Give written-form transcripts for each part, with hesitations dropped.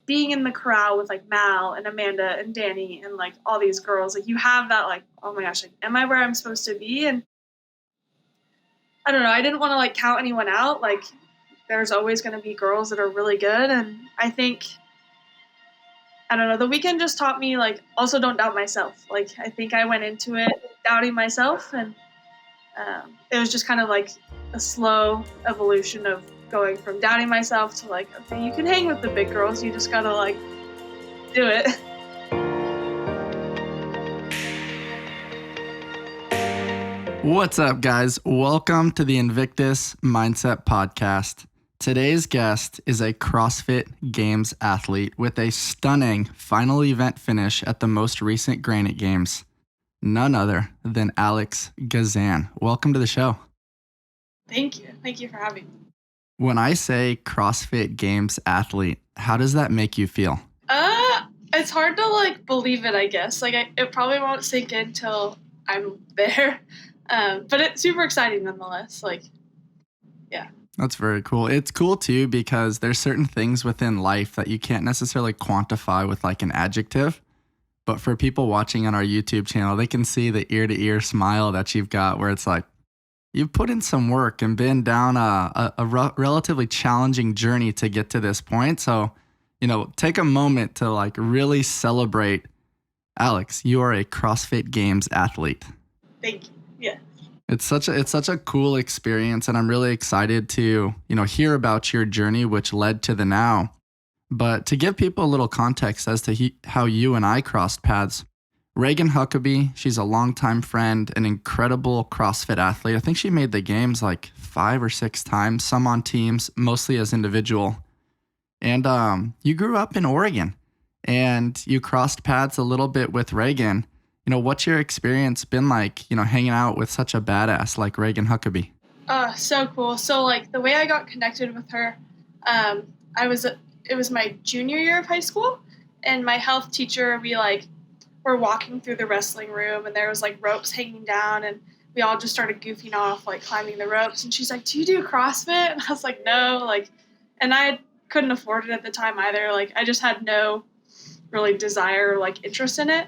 being in the corral with like Mal and Amanda and Danny and like all these girls, like you have that like, oh my gosh, like, am I where I'm supposed to be? And I don't know, I didn't want to like count anyone out. Like there's always going to be girls that are really good. And I think, I don't know, the weekend just taught me like, also don't doubt myself. Like I think I went into it doubting myself, and it was just kind of like a slow evolution of going from doubting myself to like, okay, you can hang with the big girls. You just gotta like do it. What's up, guys? Welcome to the Invictus Mindset Podcast. Today's guest is a CrossFit Games athlete with a stunning final event finish at the most recent Granite Games. None other than Alex Gazan. Welcome to the show. Thank you. Thank you for having me. When I say CrossFit Games athlete, how does that make you feel? It's hard to like believe it, I guess. Like it probably won't sink in till I'm there. But it's super exciting nonetheless. Like, yeah. That's very cool. It's cool too because there's certain things within life that you can't necessarily quantify with like an adjective. But for people watching on our YouTube channel, they can see the ear-to-ear smile that you've got where it's like, you've put in some work and been down a relatively challenging journey to get to this point. So, take a moment to like really celebrate. Alex, you are a CrossFit Games athlete. Thank you. Yeah. It's such a cool experience, and I'm really excited to, hear about your journey, which led to the now. But to give people a little context as to how you and I crossed paths, Reagan Huckabee, she's a longtime friend, an incredible CrossFit athlete. I think she made the games like 5 or 6 times, some on teams, mostly as individual. And you grew up in Oregon, and you crossed paths a little bit with Reagan. What's your experience been like, hanging out with such a badass like Reagan Huckabee? So cool. So like the way I got connected with her, it was my junior year of high school, and my health teacher, we like were walking through the wrestling room, and there was like ropes hanging down, and we all just started goofing off, like climbing the ropes. And she's like, "Do you do CrossFit?" And I was like, "No," like, and I couldn't afford it at the time either. Like I just had no really desire or like interest in it.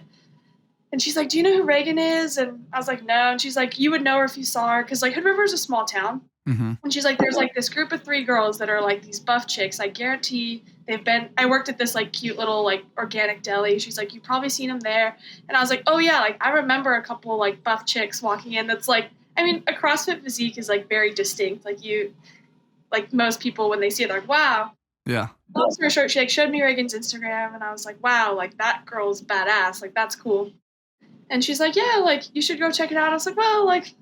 And she's like, "Do you know who Reagan is?" And I was like, "No." And she's like, "You would know her if you saw her." Because like Hood River is a small town. Mm-hmm. And she's like, "There's like this group of 3 girls that are like these buff chicks. I guarantee I worked at this like cute little like organic deli." She's like, "You've probably seen them there." And I was like, "Oh yeah, like I remember a couple like buff chicks walking in." That's like, I mean, a CrossFit physique is like very distinct. Like most people when they see it, they're like, "Wow." Yeah. Long story short, she like showed me Reagan's Instagram, and I was like, "Wow, like that girl's badass. Like that's cool." And she's like, "Yeah, like you should go check it out." I was like, "Well, like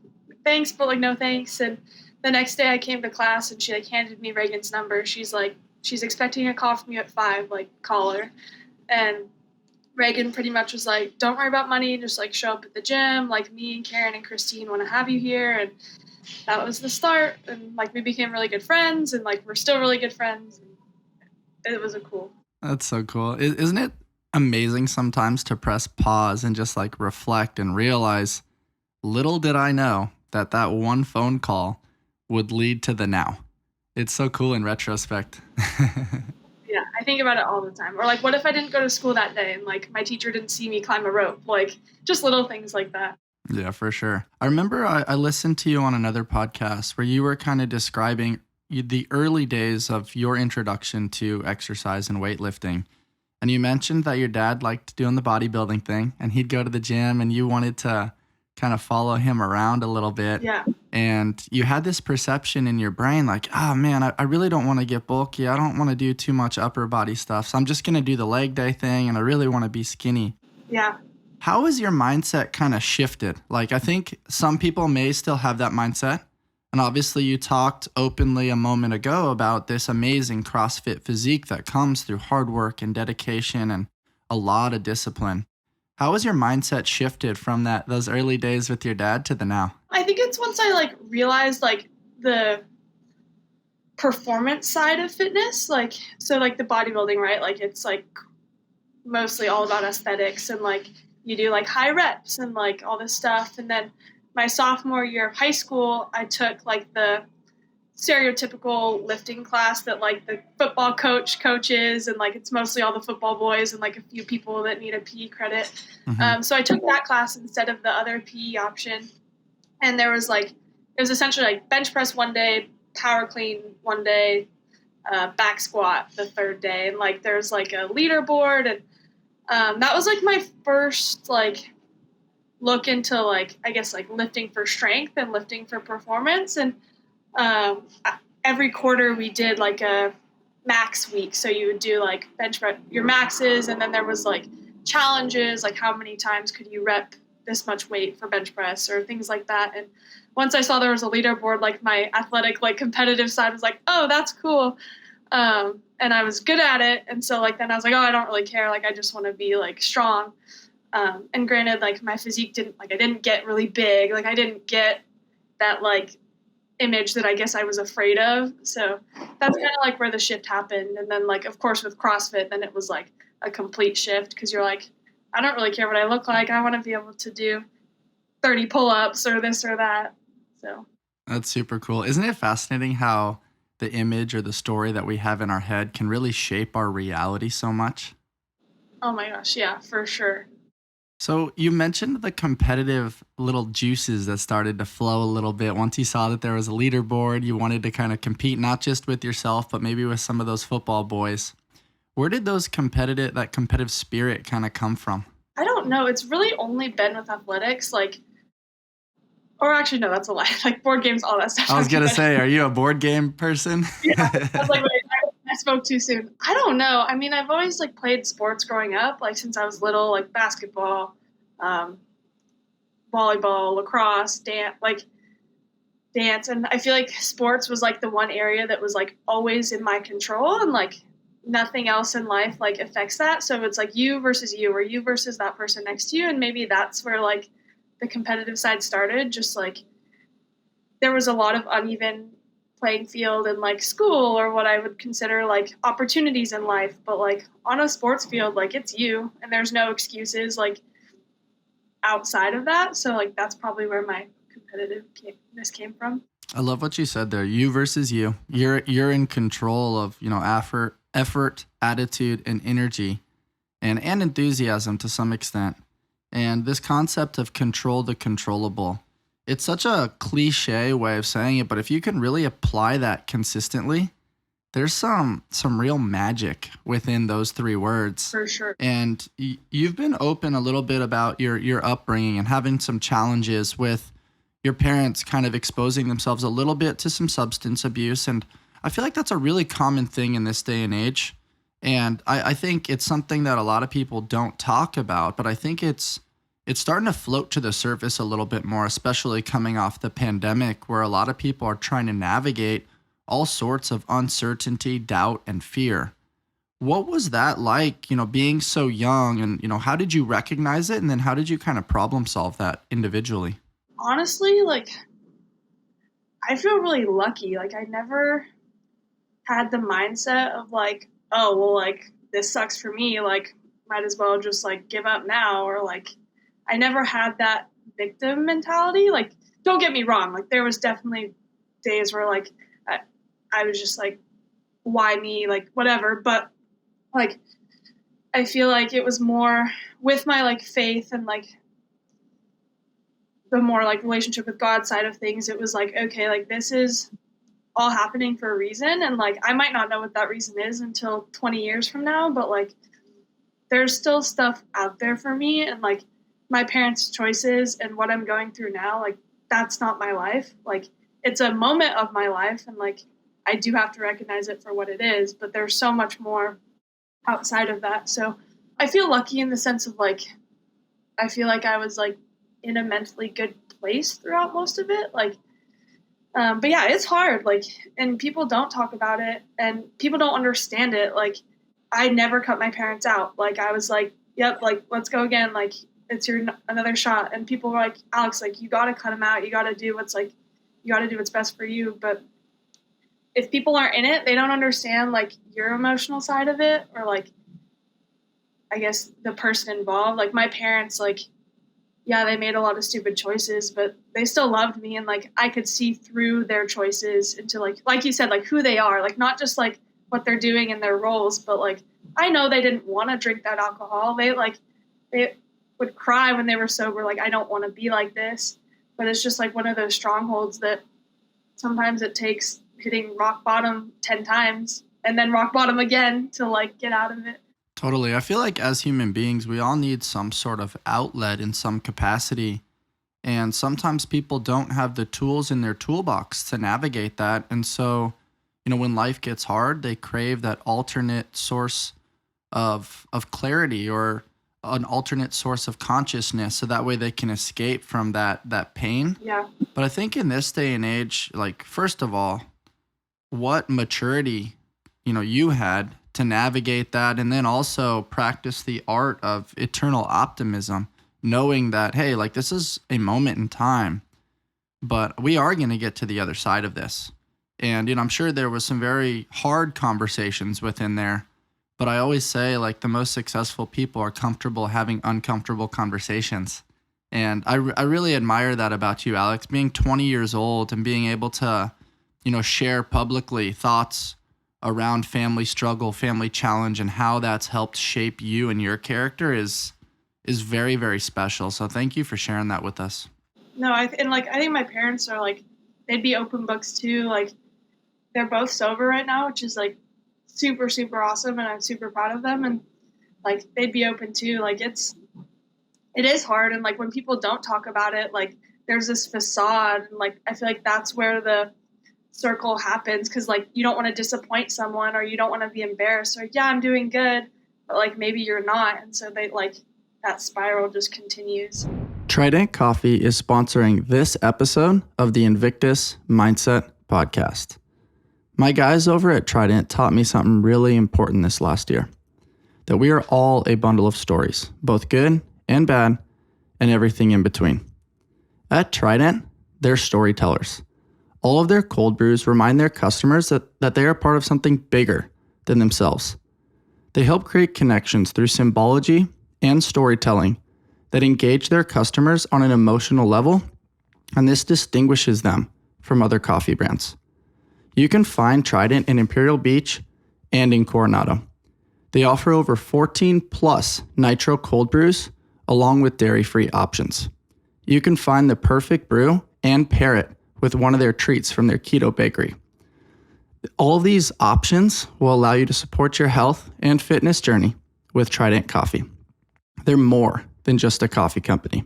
thanks, but like no thanks." And the next day I came to class, and she like handed me Reagan's number. She's like, she's expecting a call from you at 5, like call her. And Reagan pretty much was like, "Don't worry about money, just like show up at the gym. Like me and Karen and Christine want to have you here." And that was the start. And like we became really good friends, and like we're still really good friends. And it was a cool. That's so cool. Isn't it amazing sometimes to press pause and just like reflect and realize, little did I know that one phone call would lead to the now. It's so cool in retrospect. Yeah, I think about it all the time. Or like, what if I didn't go to school that day and like my teacher didn't see me climb a rope? Like just little things like that. Yeah, for sure. I remember I listened to you on another podcast where you were kind of describing the early days of your introduction to exercise and weightlifting. And you mentioned that your dad liked doing the bodybuilding thing, and he'd go to the gym, and you wanted to kind of follow him around a little bit. Yeah. And you had this perception in your brain like, oh man, I really don't want to get bulky. I don't want to do too much upper body stuff. So I'm just going to do the leg day thing, and I really want to be skinny. Yeah. How has your mindset kind of shifted? Like, I think some people may still have that mindset. And obviously you talked openly a moment ago about this amazing CrossFit physique that comes through hard work and dedication and a lot of discipline. How has your mindset shifted from those early days with your dad to the now? I think it's once I like realized like the performance side of fitness, like so like the bodybuilding, right? Like it's like mostly all about aesthetics, and like you do like high reps and like all this stuff. And then my sophomore year of high school, I took like the stereotypical lifting class that like the football coaches, and like it's mostly all the football boys and like a few people that need a PE credit. So I took that class instead of the other PE option. And there was like, it was essentially like bench press one day, power clean one day, back squat the third day. And like there's like a leaderboard, and that was like my first like look into like, I guess like lifting for strength and lifting for performance. And every quarter we did like a max week. So you would do like bench press, your maxes, and then there was like challenges, like how many times could you rep this much weight for bench press or things like that. And once I saw there was a leaderboard, like my athletic, like competitive side was like, oh, that's cool. And I was good at it. And so like, then I was like, oh, I don't really care. Like, I just want to be like strong. And granted, like my physique I didn't get really big. Like I didn't get that like image that I guess I was afraid of. So that's kind of like where the shift happened. And then like, of course, with CrossFit, then it was like a complete shift, because you're like, I don't really care what I look like. I want to be able to do 30 pull-ups or this or that. So That's super cool. Isn't it fascinating how the image or the story that we have in our head can really shape our reality so much? oh my gosh, yeah, for sure. So you mentioned the competitive little juices that started to flow a little bit. Once you saw that there was a leaderboard, you wanted to kind of compete, not just with yourself, but maybe with some of those football boys. Where did that competitive spirit kind of come from? I don't know. It's really only been with athletics, like, or actually, no, that's a lie. Like board games, all that stuff. I was going to say, are you a board game person? Yeah, I was like, wait, I spoke too soon. I don't know. I mean, I've always like played sports growing up, like since I was little, like basketball, volleyball, lacrosse, dance. And I feel like sports was like the one area that was like always in my control, and like nothing else in life like affects that. So it's like you versus you, or you versus that person next to you. And maybe that's where like the competitive side started. Just like there was a lot of uneven playing field in like school, or what I would consider like opportunities in life. But like on a sports field, like it's you, and there's no excuses like outside of that. So like that's probably where my competitiveness came from. I love what you said there. You versus you. You're in control of, effort, attitude, and energy, and enthusiasm to some extent. And this concept of control the controllable, it's such a cliche way of saying it, but if you can really apply that consistently, there's some real magic within those three words. For sure. And you've been open a little bit about your upbringing and having some challenges with your parents kind of exposing themselves a little bit to some substance abuse. And I feel like that's a really common thing in this day and age. And I think it's something that a lot of people don't talk about, but I think it's starting to float to the surface a little bit more, especially coming off the pandemic, where a lot of people are trying to navigate all sorts of uncertainty, doubt, and fear. What was that like, being so young, and, how did you recognize it? And then how did you kind of problem solve that individually? Honestly, like I feel really lucky. Like I never had the mindset of like, oh, well, like this sucks for me. Like might as well just like give up now. Or like, I never had that victim mentality. Like, don't get me wrong. Like there was definitely days where like, I was just like, why me? Like whatever. But like, I feel like it was more with my like faith and like the more like relationship with God side of things. It was like, okay, like this is all happening for a reason. And like, I might not know what that reason is until 20 years from now, but like, there's still stuff out there for me. And like my parents' choices and what I'm going through now, like that's not my life. Like it's a moment of my life. And like, I do have to recognize it for what it is, but there's so much more outside of that. So I feel lucky in the sense of like, I feel like I was like in a mentally good place throughout most of it. Like, but yeah, it's hard. Like, and people don't talk about it and people don't understand it. Like, I never cut my parents out. Like, I was like, yep, like, let's go again. Like, it's another shot. And people were like, Alex, like, you got to cut them out. You got to do what's best for you. But if people aren't in it, they don't understand like your emotional side of it, or like, I guess the person involved. Like my parents, like, yeah, they made a lot of stupid choices, but they still loved me. And like, I could see through their choices into like you said, like who they are, like not just like what they're doing in their roles, but like, I know they didn't want to drink that alcohol. They would cry when they were sober. Like, I don't want to be like this, but it's just like one of those strongholds that sometimes it takes hitting rock bottom 10 times and then rock bottom again to like get out of it. Totally. I feel like as human beings, we all need some sort of outlet in some capacity. And sometimes people don't have the tools in their toolbox to navigate that. And so, when life gets hard, they crave that alternate source of clarity or an alternate source of consciousness, so that way they can escape from that pain. Yeah. But I think in this day and age, like, first of all, what maturity, you had to navigate that, and then also practice the art of eternal optimism, knowing that, hey, like, this is a moment in time, but we are going to get to the other side of this. And, I'm sure there was some very hard conversations within there, but I always say, like, the most successful people are comfortable having uncomfortable conversations. And I really admire that about you, Alex, being 20 years old and being able to, share publicly thoughts around family struggle, family challenge, and how that's helped shape you and your character is very, very special. So thank you for sharing that with us. No, I think my parents are like, they'd be open books too. Like, they're both sober right now, which is like super, super awesome. And I'm super proud of them. And like, they'd be open too. Like, it is hard. And like, when people don't talk about it, like, there's this facade. And like, I feel like that's where the circle happens. Cause like, you don't want to disappoint someone, or you don't want to be embarrassed, or yeah, I'm doing good, but like, maybe you're not. And so they like, that spiral just continues. Trident Coffee is sponsoring this episode of the Invictus Mindset Podcast. My guys over at Trident taught me something really important this last year, that we are all a bundle of stories, both good and bad, and everything in between. At Trident, they're storytellers. All of their cold brews remind their customers that they are part of something bigger than themselves. They help create connections through symbology and storytelling that engage their customers on an emotional level, and this distinguishes them from other coffee brands. You can find Trident in Imperial Beach and in Coronado. They offer over 14 plus nitro cold brews along with dairy-free options. You can find the perfect brew and pair it with one of their treats from their keto bakery. All these options will allow you to support your health and fitness journey with Trident Coffee. They're more than just a coffee company.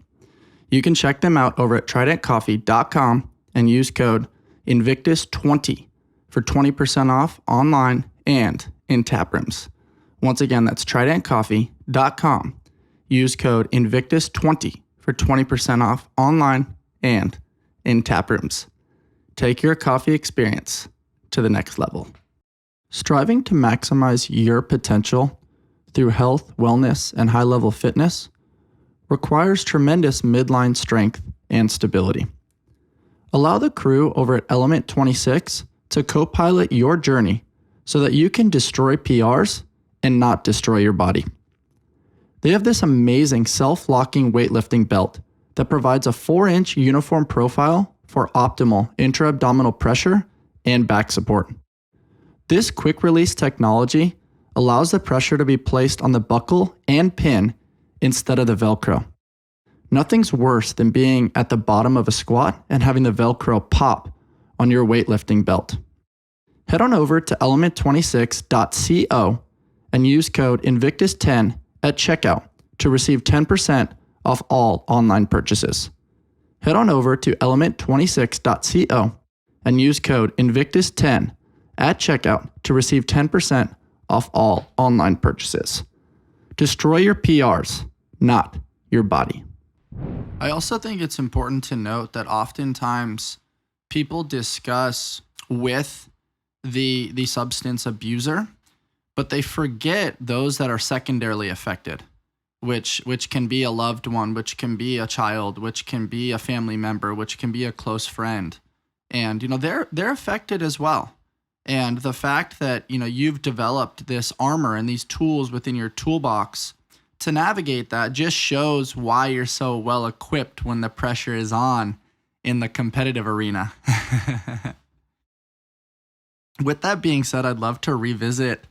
You can check them out over at tridentcoffee.com and use code Invictus20 for 20% off online and in tap rooms. Once again, that's tridentcoffee.com. Use code Invictus20 for 20% off online and in tap rooms. Take your coffee experience to the next level. Striving to maximize your potential through health, wellness, and high-level fitness requires tremendous midline strength and stability. Allow the crew over at Element 26 to co-pilot your journey so that you can destroy PRs and not destroy your body. They have this amazing self-locking weightlifting belt that provides a 4-inch uniform profile for optimal intra-abdominal pressure and back support. This quick-release technology allows the pressure to be placed on the buckle and pin instead of the Velcro. Nothing's worse than being at the bottom of a squat and having the Velcro pop on your weightlifting belt. Head on over to element26.co and use code Invictus10 at checkout to receive 10% off all online purchases. Head on over to element26.co and use code Invictus10 at checkout to receive 10% off all online purchases. Destroy your PRs, not your body. I also think it's important to note that oftentimes people discuss with the substance abuser, but they forget those that are secondarily affected, which can be a loved one, which can be a child, which can be a family member, which can be a close friend. And, they're affected as well. And the fact that, you've developed this armor and these tools within your toolbox to navigate that just shows why you're so well equipped when the pressure is on in the competitive arena. With that being said, I'd love to revisit,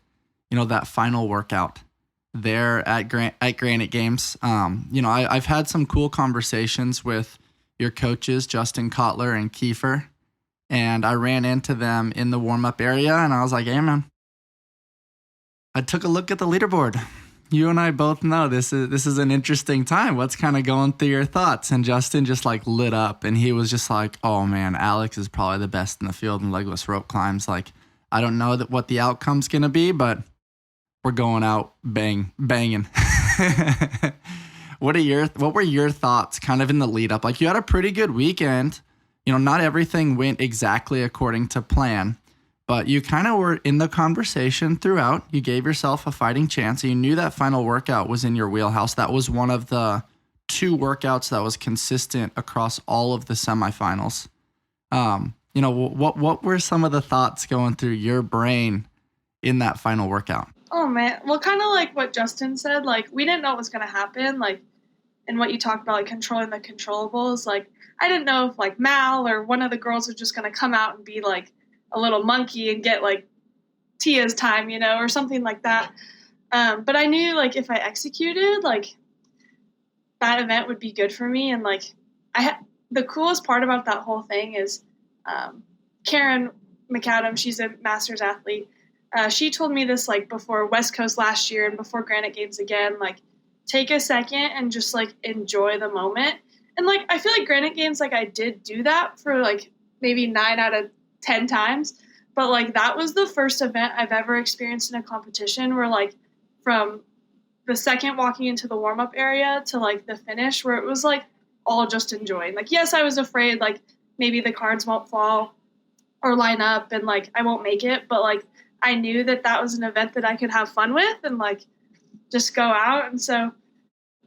that final workout there at Granite Games. I've had some cool conversations with your coaches, Justin Kotler and Kiefer, and I ran into them in the warm-up area, and I was like, hey, man, I took a look at the leaderboard. You and I both know this is an interesting time. What's kind of going through your thoughts? And Justin just like lit up, and he was just like, oh man, Alex is probably the best in the field in legless rope climbs. Like, I don't know what the outcome's going to be, but we're going out banging. What were your thoughts kind of in the lead up? Like, you had a pretty good weekend. Not everything went exactly according to plan, but you kind of were in the conversation throughout. You gave yourself a fighting chance. You knew that final workout was in your wheelhouse. That was one of the 2 workouts that was consistent across all of the semifinals. What were some of the thoughts going through your brain in that final workout? Oh man, well, kind of like what Justin said, like we didn't know what was going to happen, like, and what you talked about, like controlling the controllables. Like, I didn't know if like Mal or one of the girls was just going to come out and be like a little monkey and get like Tia's time, or something like that. But I knew like if I executed, like that event would be good for me. And like the coolest part about that whole thing is Karen McAdam, she's a master's athlete. She told me this like before West Coast last year and before Granite Games again, like take a second and just like enjoy the moment. And like I feel like Granite Games, like I did do that for like maybe 9 out of 10 times, but like that was the first event I've ever experienced in a competition where like from the second walking into the warm-up area to like the finish where it was like all just enjoying. Like, yes, I was afraid like maybe the cards won't fall or line up and like I won't make it, but like I knew that was an event that I could have fun with and like just go out. And so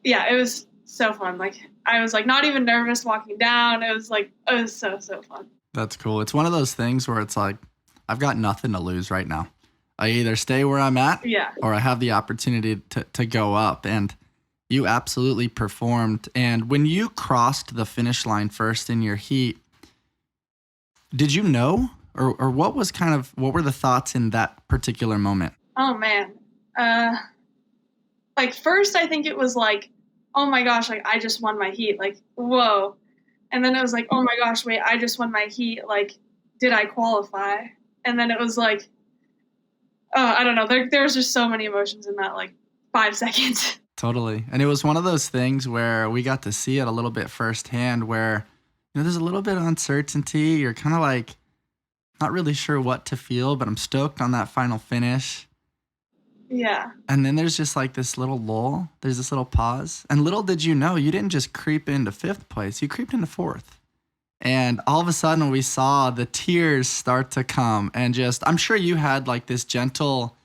yeah, it was so fun. Like I was like not even nervous walking down. It was so fun. That's cool. It's one of those things where it's like, I've got nothing to lose right now. I either stay where I'm at, or I have the opportunity to go up. And you absolutely performed. And when you crossed the finish line first in your heat, did you know, or what were the thoughts in that particular moment? Oh man. Like first I think it was like, oh my gosh, like I just won my heat. Like, whoa. And then it was like, oh my gosh, wait, I just won my heat. Like, did I qualify? And then it was like, I don't know. There was just so many emotions in that, like, 5 seconds. Totally. And it was one of those things where we got to see it a little bit firsthand where, there's a little bit of uncertainty. You're kind of like not really sure what to feel, but I'm stoked on that final finish. Yeah. And then there's just like this little lull. There's this little pause. And little did you know, you didn't just creep into 5th place. You creeped into 4th. And all of a sudden we saw the tears start to come. And just, I'm sure you had like this gentle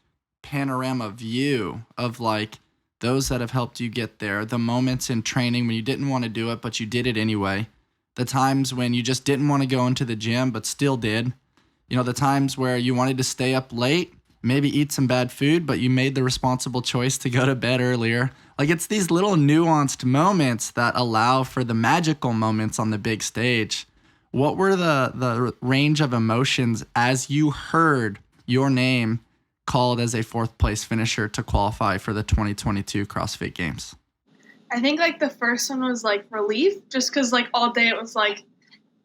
panorama view of like those that have helped you get there. The moments in training when you didn't want to do it, but you did it anyway. The times when you just didn't want to go into the gym, but still did. The times where you wanted to stay up late, maybe eat some bad food, but you made the responsible choice to go to bed earlier. Like it's these little nuanced moments that allow for the magical moments on the big stage. What were the range of emotions as you heard your name called as a 4th place finisher to qualify for the 2022 CrossFit Games? I think like the first one was like relief, just because like all day it was like,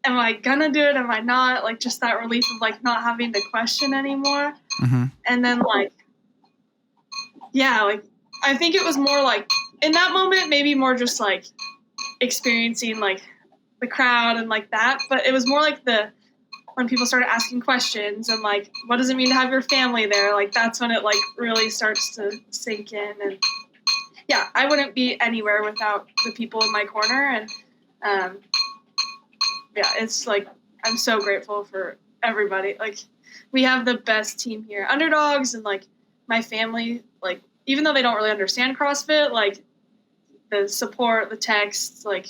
am I gonna do it? Am I not? Like just that relief of like not having to question anymore. Mm-hmm. And then like, yeah, like I think it was more like in that moment, maybe more just like experiencing like the crowd and like that. But it was more like when people started asking questions and like, what does it mean to have your family there? Like that's when it like really starts to sink in. And yeah, I wouldn't be anywhere without the people in my corner. And yeah, it's like, I'm so grateful for everybody. Like we have the best team here, underdogs, and like my family, like even though they don't really understand CrossFit, like the support, the texts, like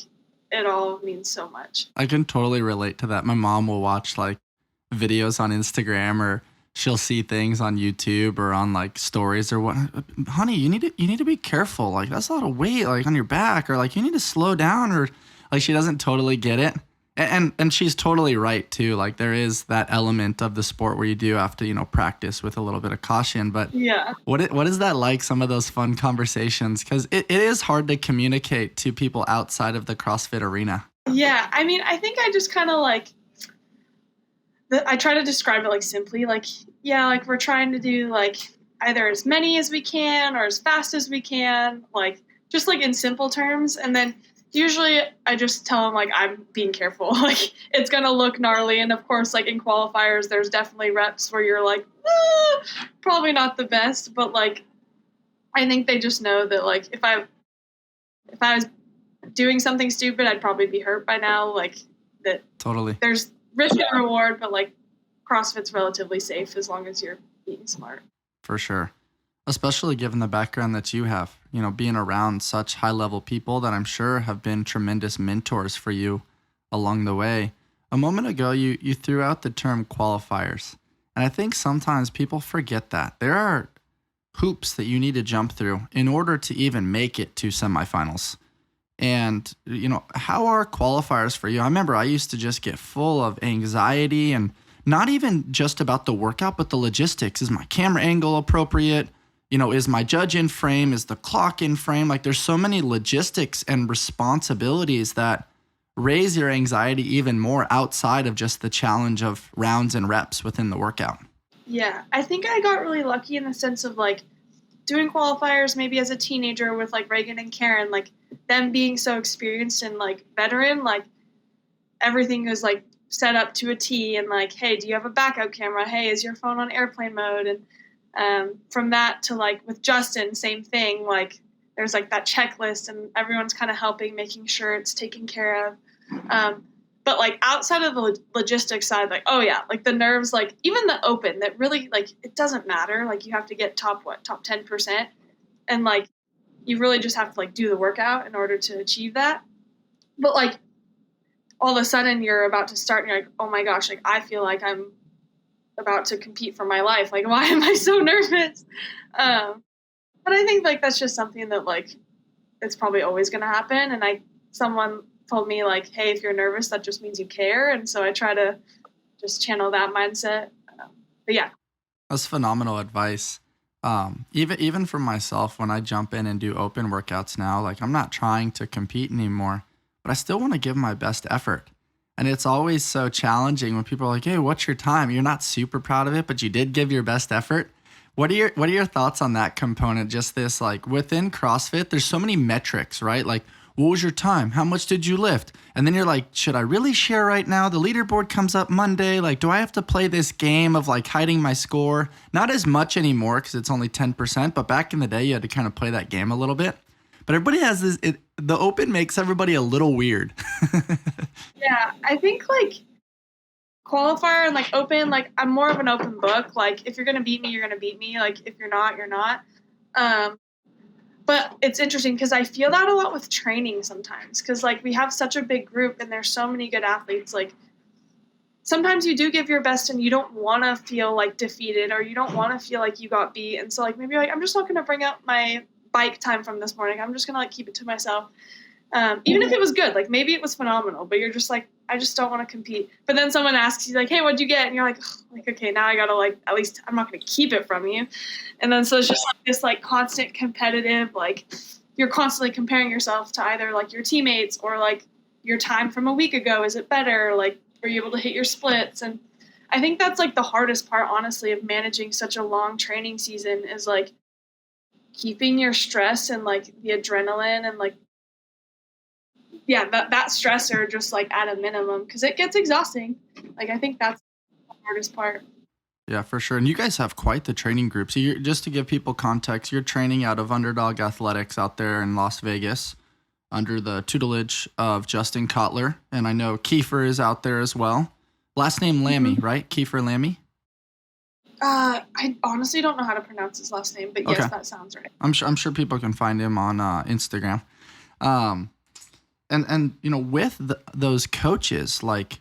it all means so much. I can totally relate to that. My mom will watch like videos on Instagram or she'll see things on YouTube or on like stories or what. Honey, you need to be careful. Like that's a lot of weight like on your back, or like you need to slow down, or like she doesn't totally get it. And she's totally right too. Like there is that element of the sport where you do have to, practice with a little bit of caution. But Yeah. what is that like? Some of those fun conversations, because it is hard to communicate to people outside of the CrossFit arena. Yeah. I mean, I think I just kind of like, I try to describe it like simply, like, yeah, like we're trying to do like either as many as we can or as fast as we can, like just like in simple terms. And then usually I just tell them like I'm being careful, like it's gonna look gnarly. And of course, like in qualifiers, there's definitely reps where you're like, probably not the best, but like I think they just know that like if I was doing something stupid, I'd probably be hurt by now. Like that Totally. there's risk and reward, but like CrossFit's relatively safe as long as you're being smart. For sure. Especially given the background that you have, being around such high level people that I'm sure have been tremendous mentors for you along the way. A moment ago, you threw out the term qualifiers. And I think sometimes people forget that. There are hoops that you need to jump through in order to even make it to semifinals. And, how are qualifiers for you? I remember I used to just get full of anxiety, and not even just about the workout, but the logistics. Is my camera angle appropriate? Is my judge in frame? Is the clock in frame? Like there's so many logistics and responsibilities that raise your anxiety even more outside of just the challenge of rounds and reps within the workout. Yeah, I think I got really lucky in the sense of like doing qualifiers maybe as a teenager with like Reagan and Karen, like them being so experienced and like veteran, like everything was like set up to a T, and like, hey, do you have a backup camera? Hey, is your phone on airplane mode? And from that to like with Justin, same thing. Like there's like that checklist, and everyone's kind of helping, making sure it's taken care of. But like outside of the logistics side, like, oh yeah, like the nerves, like even the open, that really like it doesn't matter. Like you have to get top 10%, and like you really just have to like do the workout in order to achieve that. But like all of a sudden you're about to start, and you're like, oh my gosh, like I feel like I'm about to compete for my life. Like why am I so nervous? But I think like that's just something that like it's probably always going to happen. And someone told me like, hey, if you're nervous, that just means you care. And so I try to just channel that mindset. But yeah. That's phenomenal advice. Even for myself, when I jump in and do open workouts now, like I'm not trying to compete anymore, but I still want to give my best effort. And it's always so challenging when people are like, hey, what's your time? You're not super proud of it, but you did give your best effort. What are your thoughts on that component? Just this, like within CrossFit, there's so many metrics, right? Like, what was your time? How much did you lift? And then you're like, should I really share right now? The leaderboard comes up Monday. Like, do I have to play this game of like hiding my score? Not as much anymore because it's only 10%, but back in the day, you had to kind of play that game a little bit. But everybody has this, the open makes everybody a little weird. Yeah, I think like qualifier and like open, like I'm more of an open book. Like if you're going to beat me, you're going to beat me. Like if you're not, you're not. But it's interesting because I feel that a lot with training sometimes, because like we have such a big group and there's so many good athletes. Like sometimes you do give your best and you don't want to feel like defeated, or you don't want to feel like you got beat. And so like maybe like I'm just not going to bring up my bike time from this morning. I'm just going to like keep it to myself. Even if it was good, like maybe it was phenomenal, but you're just like, I just don't want to compete. But then someone asks you like, hey, what'd you get? And you're like, okay, now I gotta like, at least I'm not going to keep it from you. And then so it's just like this like constant competitive, like you're constantly comparing yourself to either like your teammates or like your time from a week ago. Is it better? Like, were you able to hit your splits? And I think that's like the hardest part, honestly, of managing such a long training season is like keeping your stress and like the adrenaline and like, yeah, that stressor just like at a minimum, because it gets exhausting. Like I think that's the hardest part. Yeah, for sure. And you guys have quite the training group. So just to give people context, you're training out of Underdog Athletics out there in Las Vegas under the tutelage of Justin Kotler. And I know Kiefer is out there as well. Last name Lammy, right? Kiefer Lammy? I honestly don't know how to pronounce his last name, but yes, Okay. that sounds right. I'm sure people can find him on Instagram. And with those coaches, like,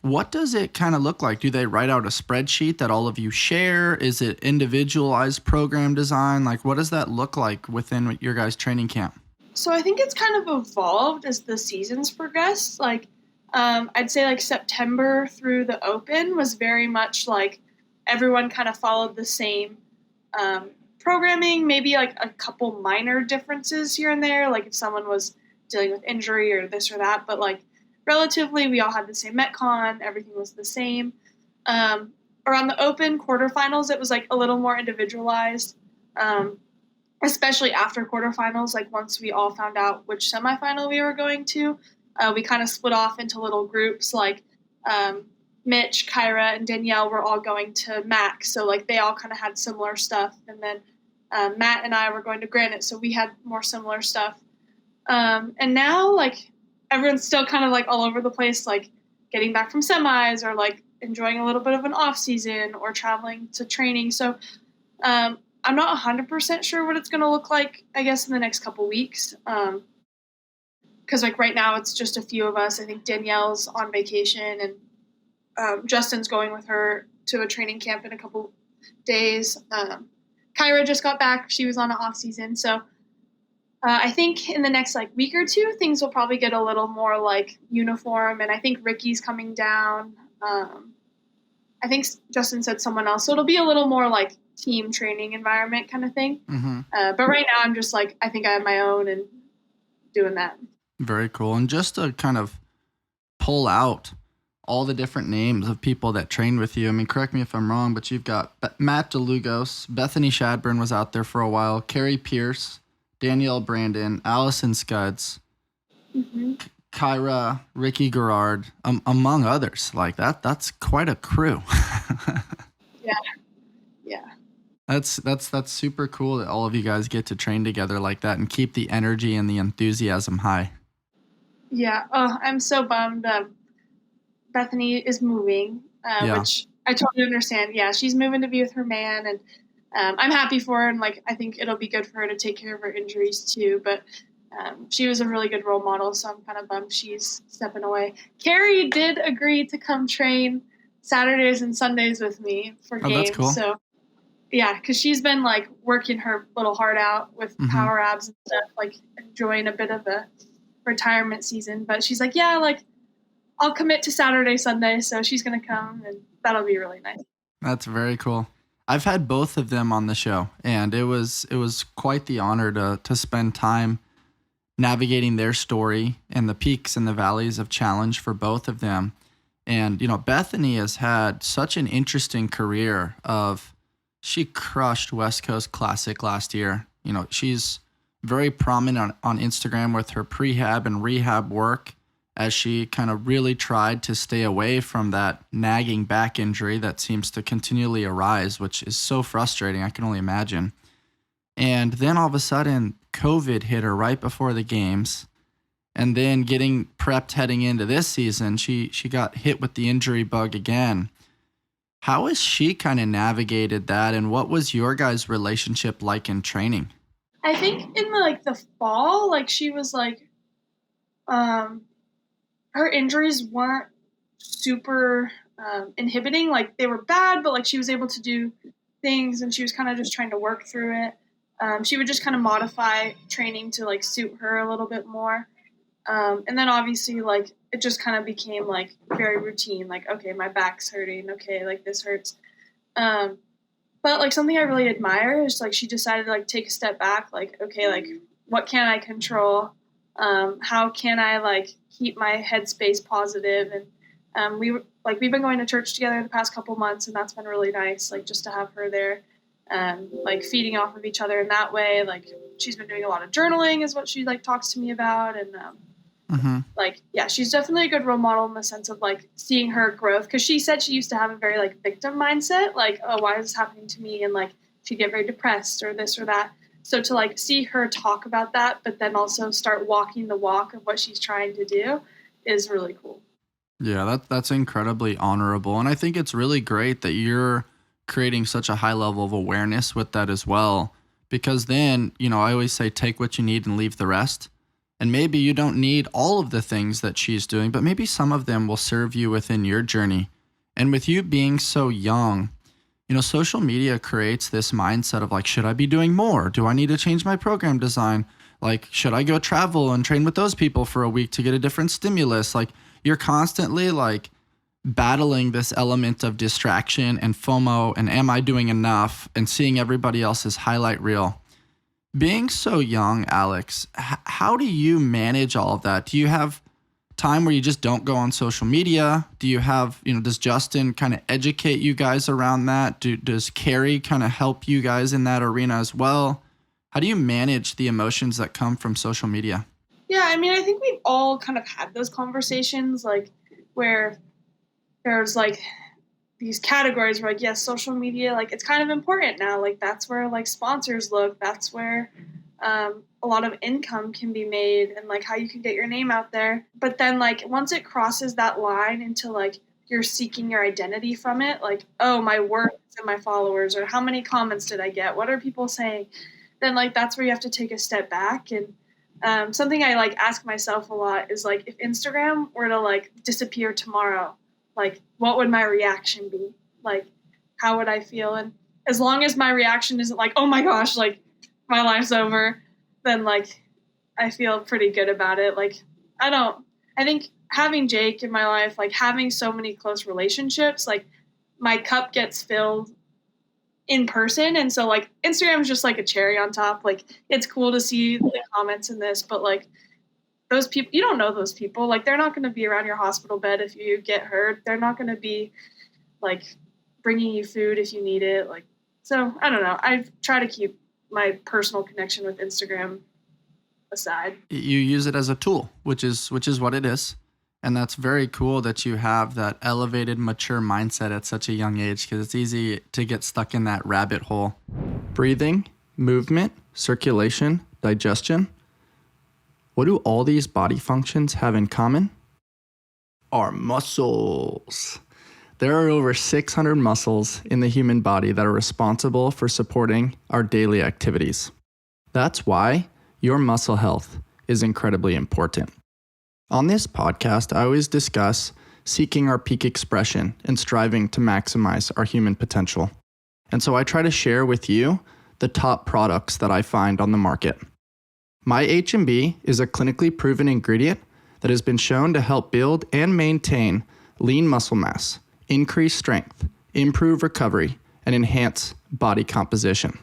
What does it kind of look like? Do they write out a spreadsheet that all of you share? Is it individualized program design? Like, what does that look like within your guys' training camp? So I think it's kind of evolved as the seasons progressed. Like, I'd say like September through the Open was very much like everyone kind of followed the same programming, maybe like a couple minor differences here and there, like if someone was dealing with injury or this or that, but like relatively we all had the same Metcon, everything was the same. Around the Open quarterfinals, it was like a little more individualized, especially after quarterfinals. Like once we all found out which semifinal we were going to, we kind of split off into little groups. Like Mitch, Kyra, and Danielle were all going to Mac, so like they all kind of had similar stuff. And then Matt and I were going to Granite, so we had more similar stuff. And now like everyone's still kind of like all over the place, like getting back from semis or like enjoying a little bit of an off season or traveling to training. So I'm not 100% sure what it's going to look like, I guess, in the next couple weeks. Because like right now it's just a few of us. I think Danielle's on vacation and Justin's going with her to a training camp in a couple days. Kyra just got back. She was on an off season. So I think in the next like week or two, things will probably get a little more like uniform. And I think Ricky's coming down. I think Justin said someone else. So it'll be a little more like team training environment kind of thing. Mm-hmm. But right now I'm just like, I think I have my own and doing that. Very cool. And just to kind of pull out all the different names of people that train with you. I mean, correct me if I'm wrong, but you've got Matt DeLugos, Bethany Shadburn was out there for a while, Carrie Pierce, Danielle Brandon, Allison Scuds, Kyra, Ricky Garrard, among others. Like that's quite a crew. Yeah. That's super cool that all of you guys get to train together like that and keep the energy and the enthusiasm high. Yeah. Oh, I'm so bummed. Bethany is moving, which I totally understand. Yeah, she's moving to be with her man, and I'm happy for her. And like, I think it'll be good for her to take care of her injuries too. But she was a really good role model, so I'm kind of bummed she's stepping away. Carrie did agree to come train Saturdays and Sundays with me for games. That's cool. So yeah, because she's been like working her little heart out with power abs and stuff, like enjoying a bit of a retirement season. But she's like, yeah, like I'll commit to Saturday, Sunday. So she's going to come and that'll be really nice. That's very cool. I've had both of them on the show, and it was quite the honor to spend time navigating their story and the peaks and the valleys of challenge for both of them. And, you know, Bethany has had such an interesting career she crushed West Coast Classic last year. You know, she's very prominent on Instagram with her prehab and rehab work as she kind of really tried to stay away from that nagging back injury that seems to continually arise, which is so frustrating. I can only imagine. And then all of a sudden, COVID hit her right before the games. And then getting prepped heading into this season, she got hit with the injury bug again. How has she kind of navigated that, and what was your guys' relationship like in training? I think in the fall, like she was like, her injuries weren't super inhibiting. Like they were bad, but like she was able to do things, and she was kind of just trying to work through it. She would just kind of modify training to like suit her a little bit more. And then obviously like it just kind of became like very routine. Like, okay, my back's hurting. Okay, like this hurts. But like something I really admire is like she decided to like take a step back. Like, okay, like what can I control? How can I like keep my headspace positive? And we've been going to church together the past couple months, and that's been really nice. Like just to have her there, like feeding off of each other in that way. Like she's been doing a lot of journaling, is what she like talks to me about, and like yeah, she's definitely a good role model in the sense of like seeing her growth. Because she said she used to have a very like victim mindset, like oh why is this happening to me, and like she'd get very depressed or this or that. So to like see her talk about that, but then also start walking the walk of what she's trying to do is really cool. Yeah, that's incredibly honorable. And I think it's really great that you're creating such a high level of awareness with that as well. Because then, you know, I always say take what you need and leave the rest. And maybe you don't need all of the things that she's doing, but maybe some of them will serve you within your journey. And with you being so young, social media creates this mindset of like, should I be doing more? Do I need to change my program design? Like, should I go travel and train with those people for a week to get a different stimulus? Like, you're constantly like battling this element of distraction and FOMO and am I doing enough and seeing everybody else's highlight reel. Being so young, Alex, how do you manage all of that? Do you have time where you just don't go on social media? Do you have, does Justin kind of educate you guys around that? Does Carrie kind of help you guys in that arena as well? How do you manage the emotions that come from social media? Yeah, I mean, I think we've all kind of had those conversations, like where there's like these categories where like, yes, social media, like it's kind of important now. Like that's where like sponsors look. That's where a lot of income can be made and like how you can get your name out there. But then like once it crosses that line into like you're seeking your identity from it, like, oh, my work and my followers, or how many comments did I get? What are people saying? Then like that's where you have to take a step back. And something I like ask myself a lot is like, if Instagram were to like disappear tomorrow, like what would my reaction be? Like how would I feel? And as long as my reaction isn't like, oh my gosh, like my life's over, then like I feel pretty good about it. Like I think having Jake in my life, like having so many close relationships, like my cup gets filled in person. And so like Instagram is just like a cherry on top. Like it's cool to see the comments in this, but like those people, you don't know those people. Like they're not going to be around your hospital bed if you get hurt. They're not going to be like bringing you food if you need it. Like, so I don't know. I try to keep my personal connection with Instagram aside. You use it as a tool, which is what it is. And that's very cool that you have that elevated, mature mindset at such a young age, because it's easy to get stuck in that rabbit hole. Breathing, movement, circulation, digestion. What do all these body functions have in common? Our muscles. There are over 600 muscles in the human body that are responsible for supporting our daily activities. That's why your muscle health is incredibly important. On this podcast, I always discuss seeking our peak expression and striving to maximize our human potential. And so I try to share with you the top products that I find on the market. My H&B is a clinically proven ingredient that has been shown to help build and maintain lean muscle mass, increase strength, improve recovery, and enhance body composition.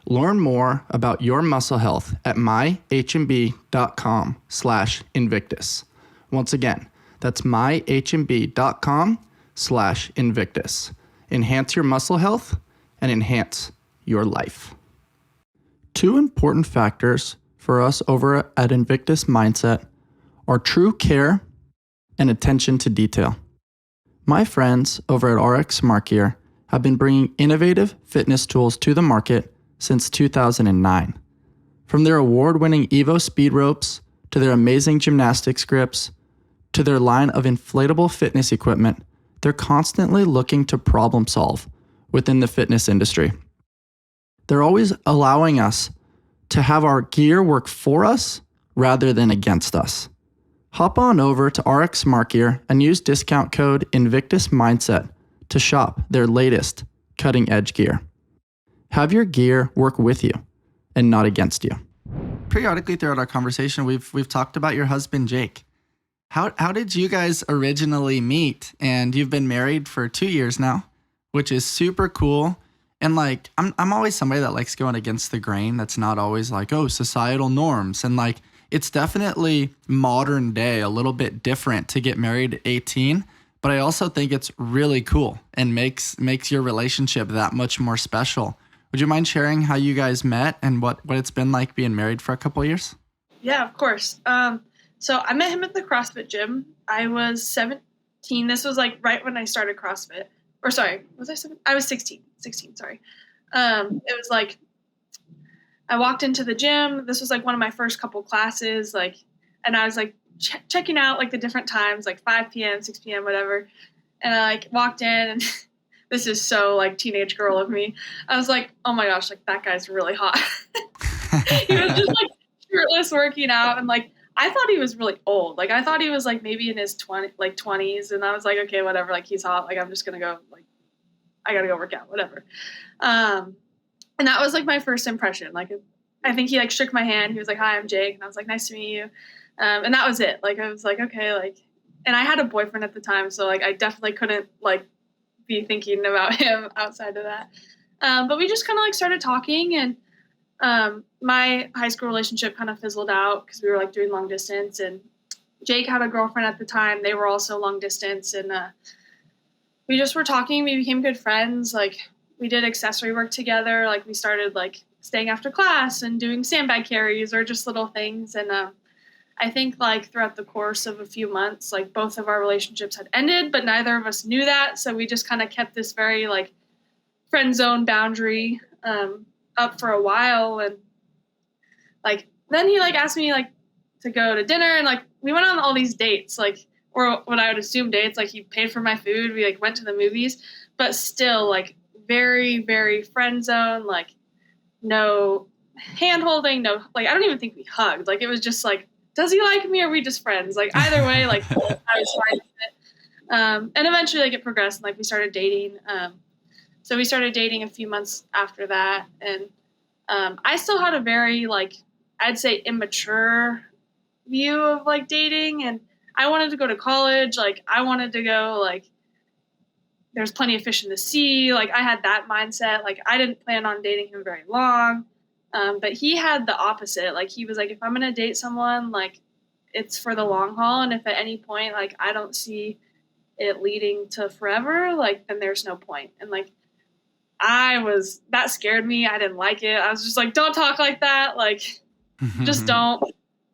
Learn more about your muscle health at myhmb.com/Invictus. Once again, that's myhmb.com/Invictus. Enhance your muscle health and enhance your life. Two important factors for us over at Invictus Mindset are true care and attention to detail. My friends over at RX Smart Gear have been bringing innovative fitness tools to the market since 2009. From their award-winning Evo speed ropes to their amazing gymnastics grips to their line of inflatable fitness equipment, they're constantly looking to problem solve within the fitness industry. They're always allowing us to have our gear work for us rather than against us. Hop on over to RX Smart Gear and use discount code Invictus Mindset to shop their latest cutting edge gear. Have your gear work with you and not against you. Periodically throughout our conversation, we've talked about your husband, Jake. How did you guys originally meet? And you've been married for 2 years now, which is super cool. And like, I'm always somebody that likes going against the grain. That's not always like, oh, societal norms. And like, it's definitely modern day, a little bit different to get married at 18. But I also think it's really cool and makes your relationship that much more special. Would you mind sharing how you guys met and what it's been like being married for a couple of years? Yeah, of course. So I met him at the CrossFit gym. I was 17. This was like right when I started CrossFit. Or sorry, was I 17? I was 16. 16, sorry. It was like I walked into the gym. This was like one of my first couple classes, like, and I was like checking out like the different times, like 5 p.m., 6 p.m., whatever. And I like walked in, and this is so like teenage girl of me. I was like, oh my gosh, like that guy's really hot. He was just like shirtless working out, and like I thought he was really old. Like, I thought he was like maybe in his 20s, and I was like, okay, whatever. Like, he's hot. Like, I'm just gonna go. Like, I gotta go work out, whatever. And that was like my first impression. Like, I think he like shook my hand. He was like, "Hi, I'm Jake," and I was like, "Nice to meet you." And that was it. Like, I was like, okay, like, and I had a boyfriend at the time, so like I definitely couldn't like be thinking about him outside of that. But we just kind of like started talking, and my high school relationship kind of fizzled out because we were like doing long distance, and Jake had a girlfriend at the time. They were also long distance, and we just were talking. We became good friends. Like, we did accessory work together. Like, we started like staying after class and doing sandbag carries or just little things. And I think like throughout the course of a few months, like both of our relationships had ended, but neither of us knew that. So we just kind of kept this very like friend zone boundary up for a while. And like, then he like asked me like to go to dinner, and like we went on all these dates, like, or what I would assume dates, like he paid for my food. We like went to the movies, but still like very, very friend zone, like no hand holding, no, like, I don't even think we hugged. Like, it was just like, does he like me or are we just friends? Like, either way, like, I was fine with it. And eventually, like, it progressed, and like we started dating. So we started dating a few months after that, and I still had a very like, I'd say immature view of like dating, and I wanted to go to college. Like, I wanted to go, like, there's plenty of fish in the sea. Like, I had that mindset. Like, I didn't plan on dating him very long. But he had the opposite. Like, he was like, if I'm going to date someone, like, it's for the long haul. And if at any point, like, I don't see it leading to forever, like, then there's no point. And like, that scared me. I didn't like it. I was just like, don't talk like that. Like, just don't.